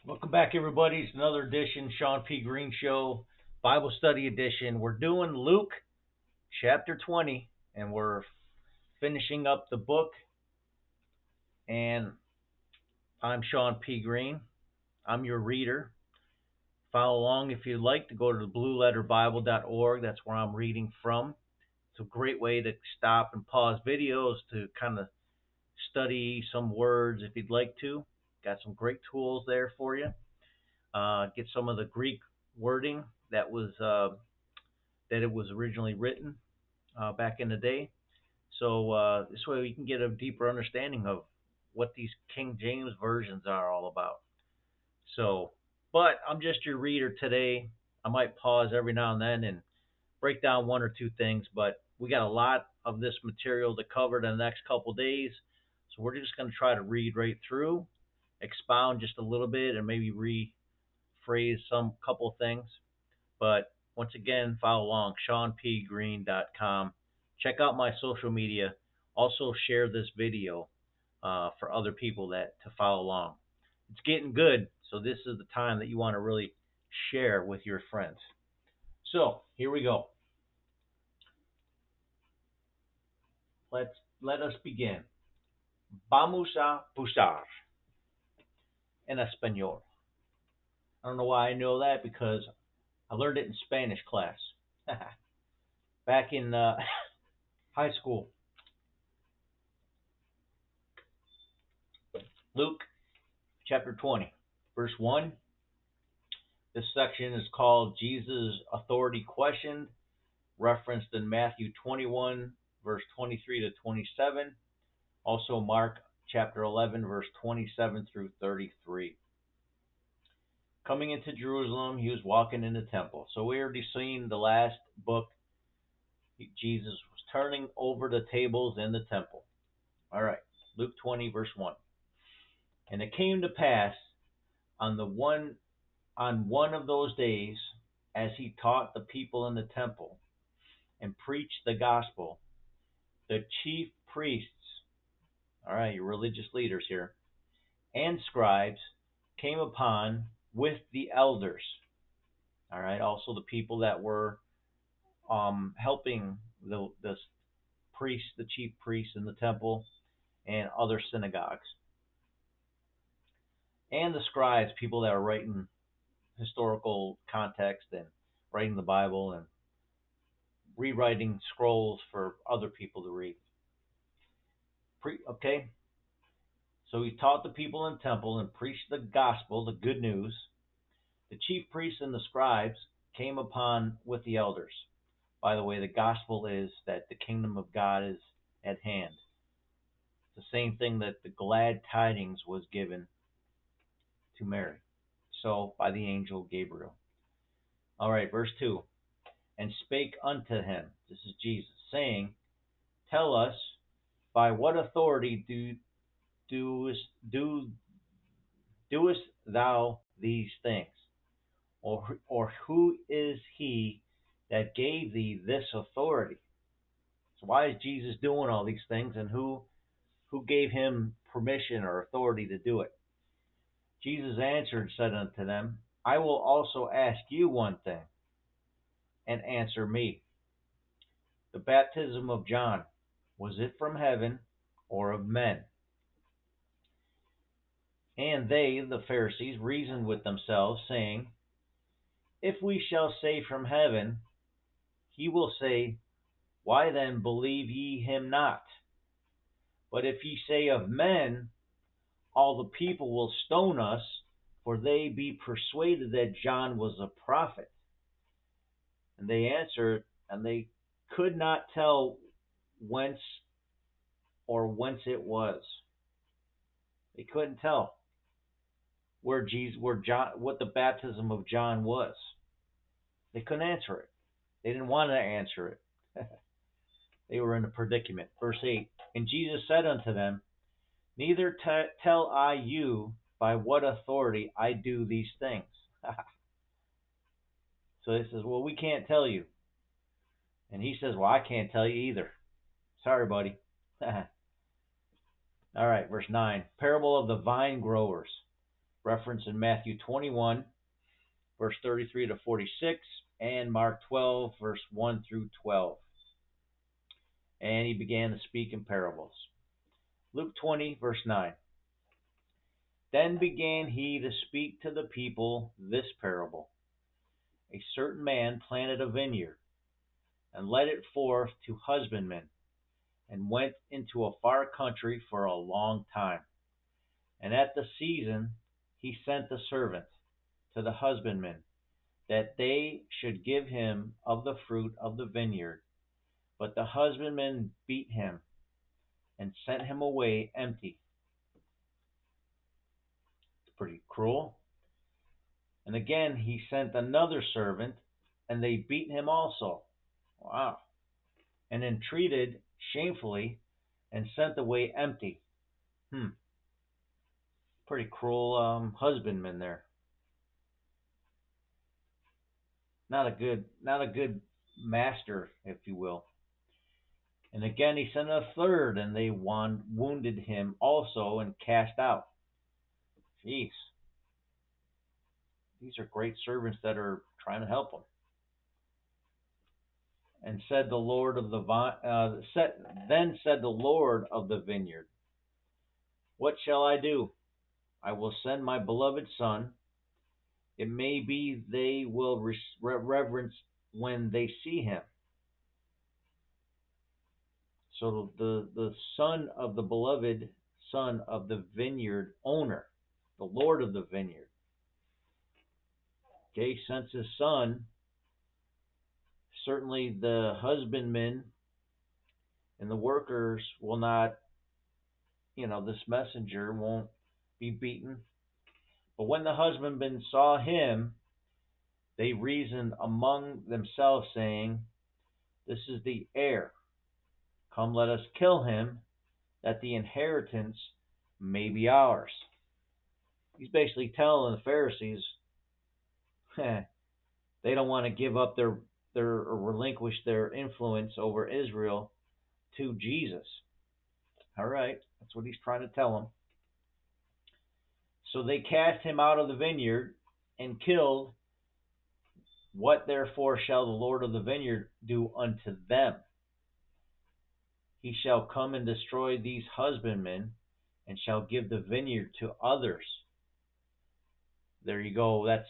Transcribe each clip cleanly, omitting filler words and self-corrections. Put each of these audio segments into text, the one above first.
Welcome back, everybody. It's another edition, Shawn P. Greene Show, Bible Study Edition. We're doing Luke chapter 20, and we're finishing up the book. And I'm Shawn P. Greene. I'm your reader. Follow along if you'd like to go to blueletterbible.org. That's where I'm reading from. It's a great way to stop and pause videos to kind of study some words if you'd like to. Got some great tools there for you. Get some of the Greek wording that it was originally written back in the day. So this way we can get a deeper understanding of what these King James versions are all about. So, but I'm just your reader today. I might pause every now and then and break down one or two things, but we got a lot of this material to cover in the next couple days. So we're just going to try to read right through, expound just a little bit, and maybe rephrase some couple things. But once again, follow along, ShawnPGreene.com. Check out my social media. Also share this video for other people to follow along. It's getting good, so this is the time that you want to really share with your friends. So here we go. Let us begin. Vamos a buscar en español. I don't know why I know that because I learned it in Spanish class back in high school. Luke chapter 20, verse 1. This section is called Jesus' Authority Questioned, referenced in Matthew 21, verse 23 to 27. Also Mark chapter 11, verse 27 through 33. Coming into Jerusalem, he was walking in the temple. So we already seen the last book. Jesus was turning over the tables in the temple. All right, Luke 20, verse 1. And it came to pass on one of those days, as he taught the people in the temple and preached the gospel, the chief priests, all right, your religious leaders here, and scribes came upon with the elders, all right, also the people that were helping the priests, the chief priests in the temple and other synagogues, and the scribes, people that are writing historical context and writing the Bible and rewriting scrolls for other people to read. Okay? So he taught the people in the temple and preached the gospel, the good news. The chief priests and the scribes came upon with the elders. By the way, the gospel is that the kingdom of God is at hand. It's the same thing that the glad tidings was given to Mary. So, by the angel Gabriel. All right, verse 2. And spake unto him, this is Jesus, saying, Tell us, by what authority doest thou these things? Or who is he that gave thee this authority? So why is Jesus doing all these things, and who gave him permission or authority to do it? Jesus answered and said unto them, I will also ask you one thing, and answer me. The baptism of John, was it from heaven or of men? And they, the Pharisees, reasoned with themselves, saying, If we shall say from heaven, he will say, Why then believe ye him not? But if ye say of men, all the people will stone us, for they be persuaded that John was a prophet. And they answered, and they could not tell whence it was. They couldn't tell what the baptism of John was. They couldn't answer it. They didn't want to answer it. They were in a predicament. Verse 8, And Jesus said unto them, Neither tell I you by what authority I do these things. So he says, well, we can't tell you. And he says, well, I can't tell you either. Sorry, buddy. All right, verse 9. Parable of the vine growers, referenced in Matthew 21, verse 33 to 46, and Mark 12, verse 1 through 12. And he began to speak in parables. Luke 20, verse 9. Then began he to speak to the people this parable. A certain man planted a vineyard, and led it forth to husbandmen, and went into a far country for a long time. And at the season he sent the servant to the husbandmen, that they should give him of the fruit of the vineyard. But the husbandmen beat him, and sent him away empty. It's pretty cruel. And again he sent another servant, and they beat him also. Wow. And entreated shamefully, and sent away empty. Pretty cruel husbandman there. Not a good master, if you will. And again he sent a third, and they wounded him also, and cast out. Jeez. These are great servants that are trying to help him. And said the Lord of the then said the Lord of the vineyard, what shall I do? I will send my beloved son. It may be they will reverence when they see him. So the son of the beloved son of the vineyard owner, the Lord of the vineyard, okay, sends his son. Certainly the husbandmen and the workers will not, this messenger won't be beaten. But when the husbandmen saw him, they reasoned among themselves, saying, this is the heir. Come, let us kill him, that the inheritance may be ours. He's basically telling the Pharisees, they don't want to give up their or relinquish their influence over Israel to Jesus. All right, that's what he's trying to tell them. So they cast him out of the vineyard and killed. What therefore shall the Lord of the vineyard do unto them? He shall come and destroy these husbandmen, and shall give the vineyard to others. There you go. That's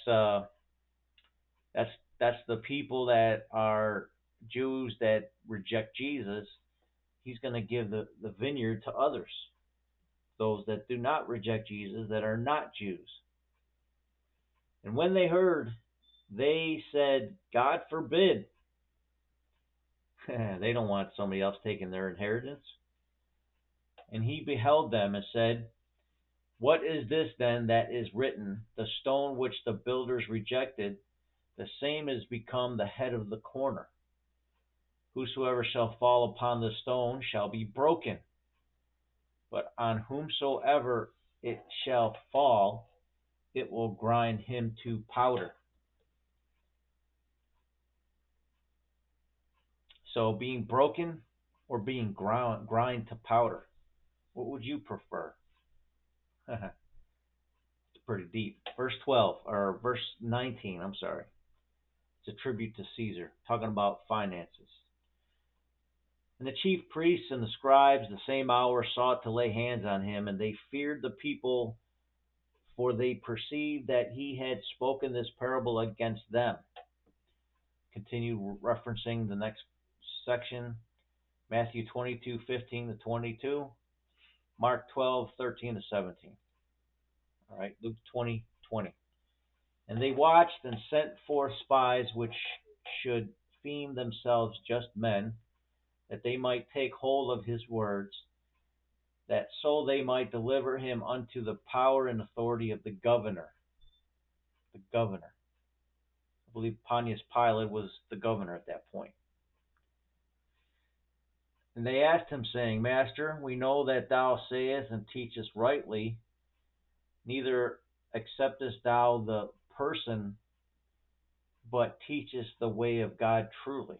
the people that are Jews that reject Jesus. He's going to give the vineyard to others, those that do not reject Jesus, that are not Jews. And when they heard, they said, God forbid. They don't want somebody else taking their inheritance. And he beheld them and said, what is this then that is written? The stone which the builders rejected, the same is become the head of the corner. Whosoever shall fall upon the stone shall be broken, but on whomsoever it shall fall, it will grind him to powder. So being broken or being grind to powder, what would you prefer? It's pretty deep. Verse 19, I'm sorry. It's a tribute to Caesar, talking about finances. And the chief priests and the scribes the same hour sought to lay hands on him, and they feared the people, for they perceived that he had spoken this parable against them. Continue referencing the next section, Matthew 22:15 to 22, Mark 12:13 to 17. All right, Luke 20:20. And they watched and sent forth spies which should feign themselves just men, that they might take hold of his words, that so they might deliver him unto the power and authority of the governor. The governor. I believe Pontius Pilate was the governor at that point. And they asked him, saying, Master, we know that thou sayest and teachest rightly, neither acceptest thou the person, but teachest the way of God truly.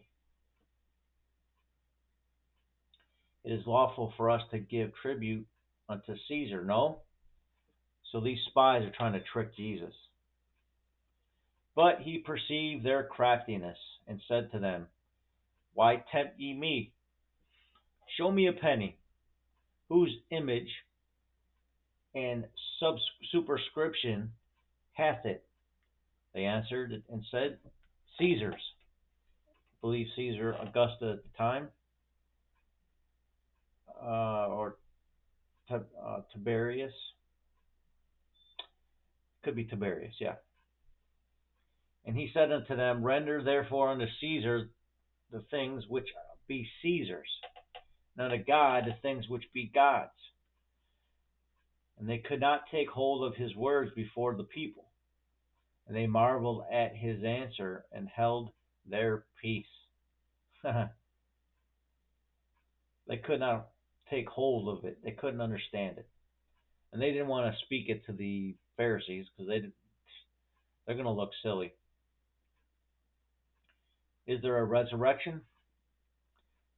It is lawful for us to give tribute unto Caesar, no? So these spies are trying to trick Jesus. But he perceived their craftiness, and said to them, Why tempt ye me? Show me a penny, whose image and superscription hath it? They answered and said, Caesar's. I believe Caesar Augusta at the time, or Tiberius. Could be Tiberius, yeah. And he said unto them, Render therefore unto Caesar the things which be Caesar's, and unto God the things which be God's. And they could not take hold of his words before the people. And they marveled at his answer, and held their peace. They could not take hold of it. They couldn't understand it. And they didn't want to speak it to the Pharisees, because they're going to look silly. Is there a resurrection?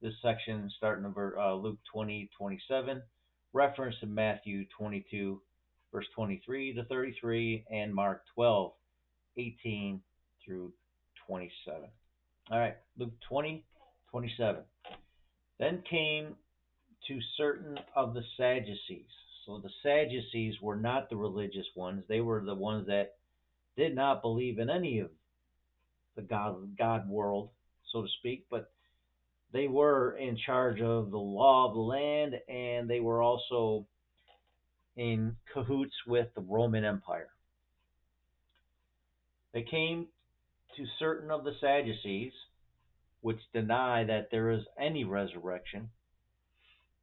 This section, starting in Luke 20:27, reference to Matthew 22, verse 23 to 33, and Mark 12:18 through 27. All right, Luke 20:27. Then came to certain of the Sadducees. So the Sadducees were not the religious ones. They were the ones that did not believe in any of the God world, so to speak, but they were in charge of the law of the land, and they were also in cahoots with the Roman Empire. They came to certain of the Sadducees, which deny that there is any resurrection,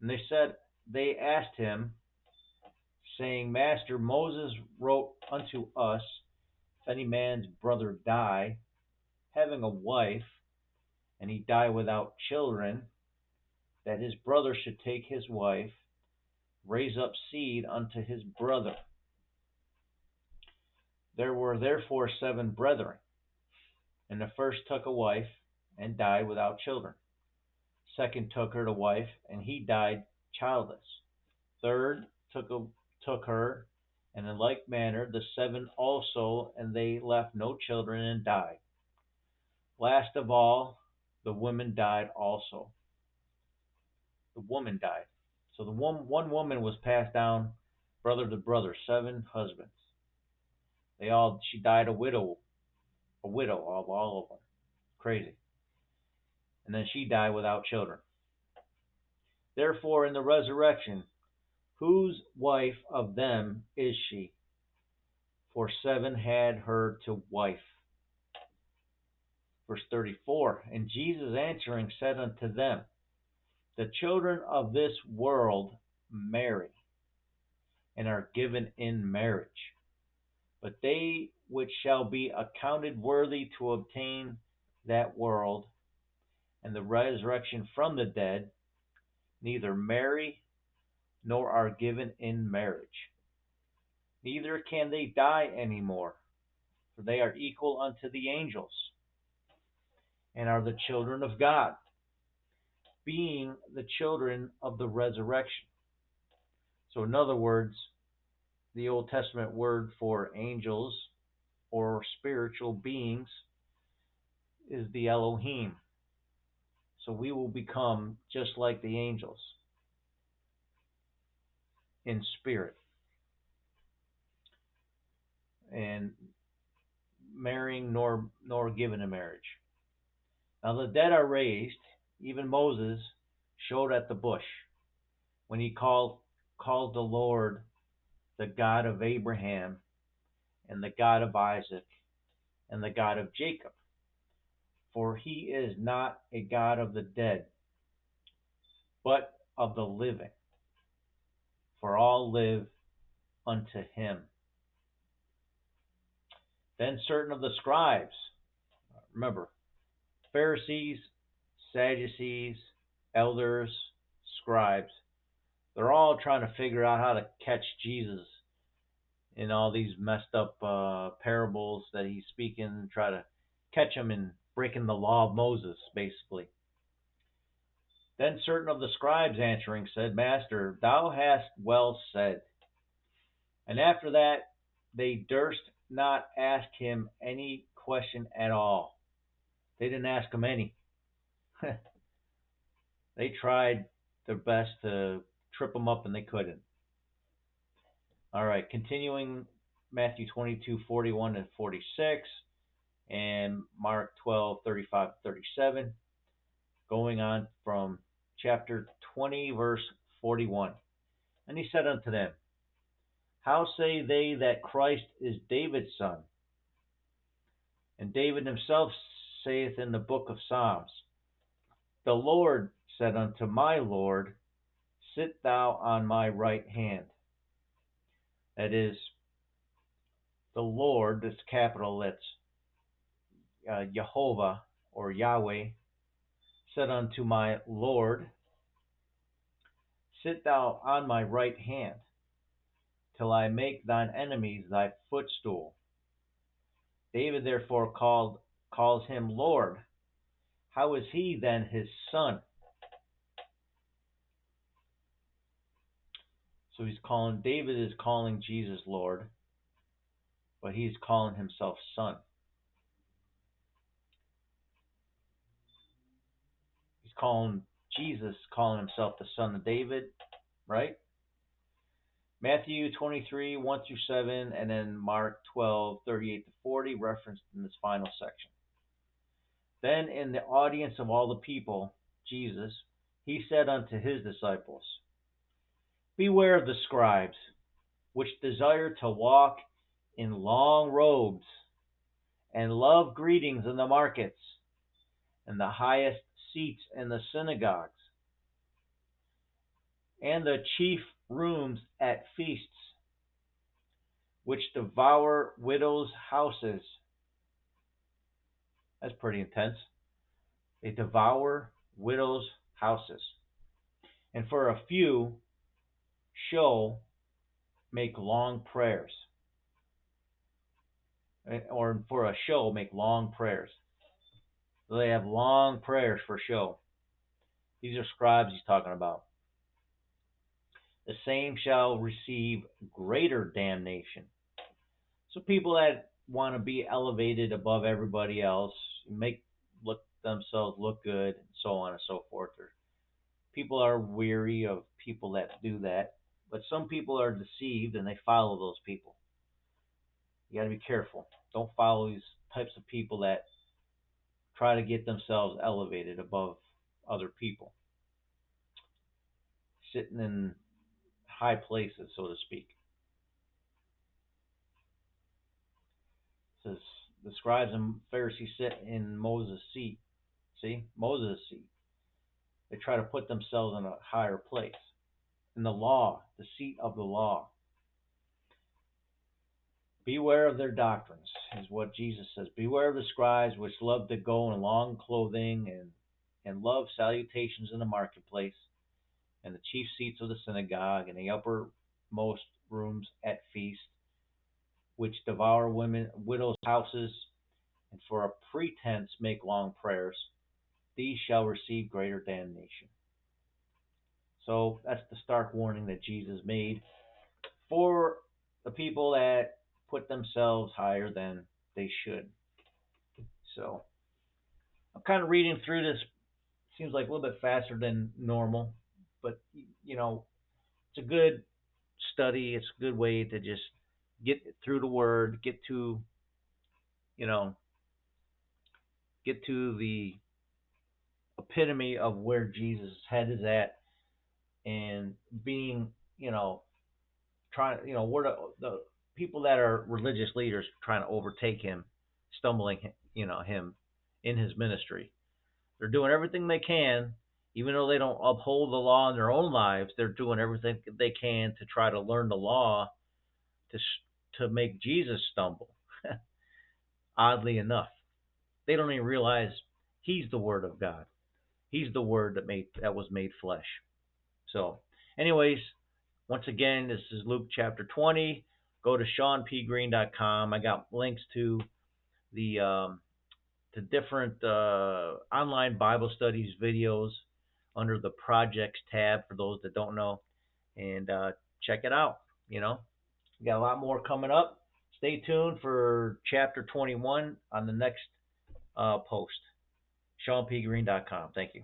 and they asked him, saying, Master, Moses wrote unto us, if any man's brother die, having a wife, and he die without children, that his brother should take his wife, raise up seed unto his brother. There were therefore 7 brethren, and the first took a wife, and died without children. Second took her to wife, and he died childless. Third took her, and in like manner the 7 also, and they left no children, and died. Last of all, the woman died also. The woman died. So the one woman was passed down brother to brother, 7 husbands. She died a widow of all of them. Crazy. And then she died without children. Therefore, in the resurrection, whose wife of them is she? For 7 had her to wife. Verse 34, and Jesus answering said unto them, the children of this world marry, and are given in marriage. But they which shall be accounted worthy to obtain that world and the resurrection from the dead, neither marry nor are given in marriage. Neither can they die any more, for they are equal unto the angels, and are the children of God, being the children of the resurrection. So in other words, the Old Testament word for angels or spiritual beings is the Elohim. So we will become just like the angels in spirit, and marrying nor given in marriage. Now the dead are raised. Even Moses showed at the bush, when he called the Lord the God of Abraham, and the God of Isaac, and the God of Jacob. For he is not a God of the dead, but of the living. For all live unto him. Then certain of the scribes, remember, Pharisees, Sadducees, elders, scribes, they're all trying to figure out how to catch Jesus in all these messed up parables that he's speaking, try to catch him in breaking the law of Moses, basically. Then certain of the scribes answering said, Master, thou hast well said. And after that, they durst not ask him any question at all. They didn't ask him any. They tried their best to trip him up and they couldn't. All right, continuing Matthew 22:41 and 46 and Mark 12:35 37, going on from chapter 20, verse 41. And he said unto them, how say they that Christ is David's son? And David himself saith in the book of Psalms, the Lord said unto my Lord, sit thou on my right hand. That is, the Lord, this capital, that's Jehovah or Yahweh, said unto my Lord, sit thou on my right hand, till I make thine enemies thy footstool. David therefore calls him Lord. How is he then his son? So David is calling Jesus Lord, but he's calling himself son. He's calling himself the son of David, right? Matthew 23, 1 through 7, and then Mark 12, 38 to 40, referenced in this final section. Then in the audience of all the people, Jesus, he said unto his disciples, beware of the scribes, which desire to walk in long robes, and love greetings in the markets, and the highest seats in the synagogues, and the chief rooms at feasts, which devour widows' houses. That's pretty intense. They devour widows' houses. And for a few show, make long prayers. Or for a show, make long prayers. So they have long prayers for show. These are scribes he's talking about. The same shall receive greater damnation. So people that want to be elevated above everybody else, make themselves look good, and so on and so forth. People are weary of people that do that, but some people are deceived and they follow those people. You got to be careful. Don't follow these types of people that try to get themselves elevated above other people, sitting in high places, so to speak. It says the scribes and Pharisees sit in Moses' seat. See, Moses' seat. They try to put themselves in a higher place. In the law, the seat of the law. Beware of their doctrines, is what Jesus says. Beware of the scribes which love to go in long clothing and love salutations in the marketplace, and the chief seats of the synagogue, and the uppermost rooms at feast, which devour widows' houses, and for a pretense make long prayers. These shall receive greater damnation. So that's the stark warning that Jesus made for the people that put themselves higher than they should. So I'm kind of reading through this. Seems like a little bit faster than normal, but it's a good study. It's a good way to just get through the word, get to the epitome of where Jesus' head is at, and being, trying, where the people that are religious leaders trying to overtake him, stumbling, him in his ministry. They're doing everything they can, even though they don't uphold the law in their own lives. They're doing everything they can to try to learn the law to make Jesus stumble. Oddly enough, they don't even realize he's the Word of God. He's the Word that was made flesh. So, anyways, once again, this is Luke chapter 20. Go to ShawnPGreene.com. I got links to the different online Bible studies videos under the projects tab for those that don't know, and check it out. We got a lot more coming up. Stay tuned for chapter 21 on the next post. ShawnPGreene.com. Thank you.